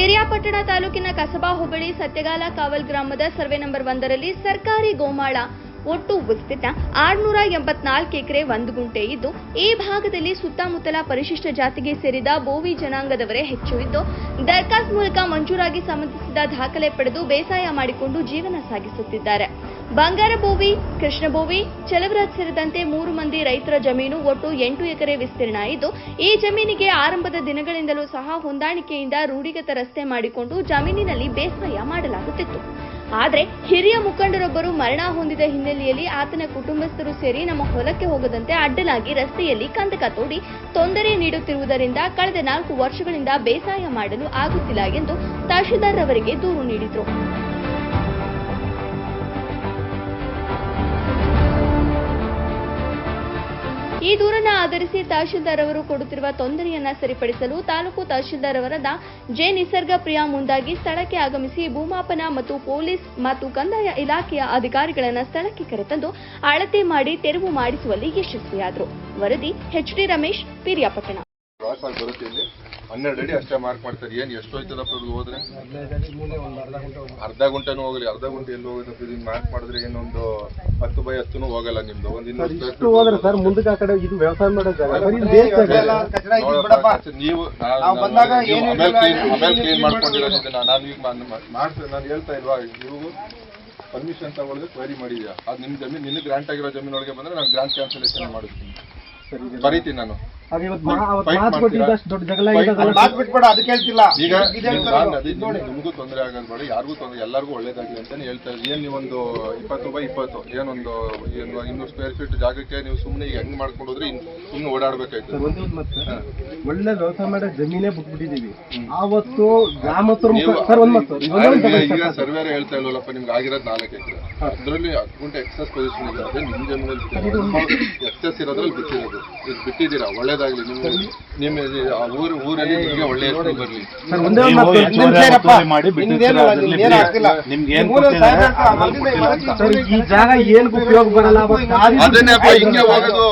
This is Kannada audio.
ಹಿರಿಯಾಪಟ್ಟಣ ತಾಲೂಕಿನ ಕಸಬಾ ಹೋಬಳಿ ಸತ್ಯಗಾಲ ಕಾವಲ್ ಗ್ರಾಮದ ಸರ್ವೆ ನಂಬರ್ 1ರಲ್ಲಿ ಸರ್ಕಾರಿ ಗೋಮಾಳ ಒಟ್ಟು ವಿಸ್ತೀರ್ಣ 684 ಎಕರೆ 1 ಗುಂಟೆ ಇದ್ದು, ಈ ಭಾಗದಲ್ಲಿ ಸುತ್ತಮುತ್ತಲ ಪರಿಶಿಷ್ಟ ಜಾತಿಗೆ ಸೇರಿದ ಬೋವಿ ಜನಾಂಗದವರೇ ಹೆಚ್ಚು ಇದ್ದು, ದರ್ಖಾಸ್ ಮೂಲಕ ಮಂಜೂರಾಗಿ ಸಂಬಂಧಿಸಿದ ದಾಖಲೆ ಪಡೆದು ಬೇಸಾಯ ಮಾಡಿಕೊಂಡು ಜೀವನ ಸಾಗಿಸುತ್ತಿದ್ದಾರೆ. ಬಂಗಾರ ಬೋವಿ, ಕೃಷ್ಣ ಬೋವಿ, ಚಲವರಾಜ್ ಸೇರಿದಂತೆ 3 ಮಂದಿ ರೈತರ ಜಮೀನು ಒಟ್ಟು 8 ಎಕರೆ ವಿಸ್ತೀರ್ಣ ಇದ್ದು, ಈ ಜಮೀನಿಗೆ ಆರಂಭದ ದಿನಗಳಿಂದಲೂ ಸಹ ಹೊಂದಾಣಿಕೆಯಿಂದ ರೂಢಿಗತ ರಸ್ತೆ ಮಾಡಿಕೊಂಡು ಜಮೀನಿನಲ್ಲಿ ಬೇಸಾಯ ಮಾಡಲಾಗುತ್ತಿತ್ತು. ಆದರೆ ಹಿರಿಯ ಮುಖಂಡರೊಬ್ಬರು ಮರಣ ಹೊಂದಿದ ಹಿನ್ನೆಲೆಯಲ್ಲಿ ಆತನ ಕುಟುಂಬಸ್ಥರು ಸೇರಿ ನಮ್ಮ ಹೊಲಕ್ಕೆ ಹೋಗದಂತೆ ಅಡ್ಡಲಾಗಿ ರಸ್ತೆಯಲ್ಲಿ ಕಂದಕ ತೋಡಿ ತೊಂದರೆ ನೀಡುತ್ತಿರುವುದರಿಂದ ಕಳೆದ 4 ವರ್ಷಗಳಿಂದ ಬೇಸಾಯ ಮಾಡಲು ಆಗುತ್ತಿಲ್ಲ ಎಂದು ತಹಶೀಲ್ದಾರ್ ಅವರಿಗೆ ದೂರು ನೀಡಿದರು. ಈ ದೂರನ್ನು ಆಧರಿಸಿ ತಹಶೀಲ್ದಾರ್ ಅವರು ಕೊಡುತ್ತಿರುವ ತೊಂದರೆಯನ್ನ ಸರಿಪಡಿಸಲು ತಾಲೂಕು ತಹಶೀಲ್ದಾರ್ ಅವರಾದ ಜೆ ನಿಸರ್ಗ ಪ್ರಿಯಾ ಮುಂದಾಗಿ ಸ್ಥಳಕ್ಕೆ ಆಗಮಿಸಿ ಭೂಮಾಪನ ಮತ್ತು ಪೊಲೀಸ್ ಮತ್ತು ಕಂದಾಯ ಇಲಾಖೆಯ ಅಧಿಕಾರಿಗಳನ್ನು ಸ್ಥಳಕ್ಕೆ ಕರೆತಂದು ಅಳತೆ ಮಾಡಿ ತೆರವು ಮಾಡಿಸುವಲ್ಲಿ ಯಶಸ್ವಿಯಾದರು. ವರದಿ ಎಚ್.ಡಿ. ರಮೇಶ್, ಪಿರಿಯಾಪಟ್ಟಣ. 12 ಅಡಿ ಅಷ್ಟೇ ಮಾರ್ಕ್ ಮಾಡ್ತಾರೆ. ಏನ್ ಎಷ್ಟು ಹೋಯ್ತದಪ್ಪ ಹೋದ್ರೆ ಅರ್ಧ ಗುಂಟೆನೂ ಹೋಗಲಿ, ಅರ್ಧ ಗುಂಟೆ ಎಲ್ಲಿ ಹೋಗೋದಪ್ಪ ಇದನ್ನ ಮಾರ್ಕ್ ಮಾಡಿದ್ರೆ ಏನೊಂದು 10 by 10 ಹೋಗಲ್ಲ ನಿಮ್ದು. ಒಂದು ಮುಂದಕ್ಕೆ ಆ ಕಡೆ ಇದು ವ್ಯವಸಾಯ ಮಾಡೋದು ನೀವು ಕ್ಲೀನ್ ಮಾಡ್ಕೊಂಡಿರೋದಿಲ್ಲ. ನಾನು ಈಗ ಮಾಡ್ತೇನೆ, ನಾನು ಹೇಳ್ತಾ ಇಲ್ವಾ, ನೀವು ಪರ್ಮಿಷನ್ ತಗೊಳ್ಳದೆ ಕ್ವೈರಿ ಮಾಡಿದ್ಯಾ, ಅದು ನಿಮ್ ಜಮೀನು ನಿನ್ನ ಗ್ರಾಂಟ್ ಆಗಿರೋ ಜಮೀನೊಳಗೆ ಬಂದ್ರೆ ನಾನು ಗ್ರಾಂಟ್ ಕ್ಯಾನ್ಸಲೇಷನ್ ಮಾಡಿಸ್ತೀನಿ, ಬರೀತೀನಿ ನಾನು. ನಿಮಗೂ ತೊಂದರೆ ಆಗೋದು ಬೇಡ, ಯಾರಿಗೂ ತೊಂದರೆ, ಎಲ್ಲರಿಗೂ ಒಳ್ಳೇದಾಗಲಿ ಅಂತಾನೆ ಹೇಳ್ತಾ ಇದ್ದೀನಿ. ಏನ್ ನೀವೊಂದು 20 by 20 ಏನೊಂದು 200 ಸ್ಕ್ವೇರ್ ಫೀಟ್ ಜಾಗಕ್ಕೆ ನೀವು ಸುಮ್ಮನೆ ಹೆಂಗ್ ಮಾಡ್ಕೊಂಡು ಹೋದ್ರೆ ಸುಮ್ಮನೆ ಓಡಾಡ್ಬೇಕಾಯ್ತು. ಒಳ್ಳೆ ವ್ಯವಸಾಯ ಮಾಡೋ ಜಮೀನೇ ಬಿಟ್ಬಿಟ್ಟಿದೀವಿ. ಆವತ್ತು ಈಗ ಸರ್ವೇರ್ ಹೇಳ್ತಾ ಇಲ್ವಲ್ಲಪ್ಪ, ನಿಮ್ಗೆ ಆಗಿರೋದು 4 ಎಕರೆ, ಅದರಲ್ಲಿ 10 ಗುಂಟೆ ಎಕ್ಸಸ್ ಪೊಸಿಷನ್ ಇದೆ. ಅದೇ ನಿಮ್ ಜಮೀನಲ್ಲಿ ಎಕ್ಸಸ್ ಇರೋದ್ರಲ್ಲಿ ಬಿಟ್ಟಿರೋದು, ಇದು ಬಿಟ್ಟಿದ್ದೀರಾ, ಒಳ್ಳೇದಾಗ್ಲಿ. ನಿಮ್ಮ ಊರಲ್ಲಿ ನಿಮ್ಗೆ ಒಳ್ಳೆ ಹೆಸರು ಬರ್ಲಿ. ಈ ಜಾಗ ಏನ್ ಉಪಯೋಗ ಬರಲ್ಲ, ಅದನ್ನೇ ಹಿಂಗೆ ಹೋಗೋದು.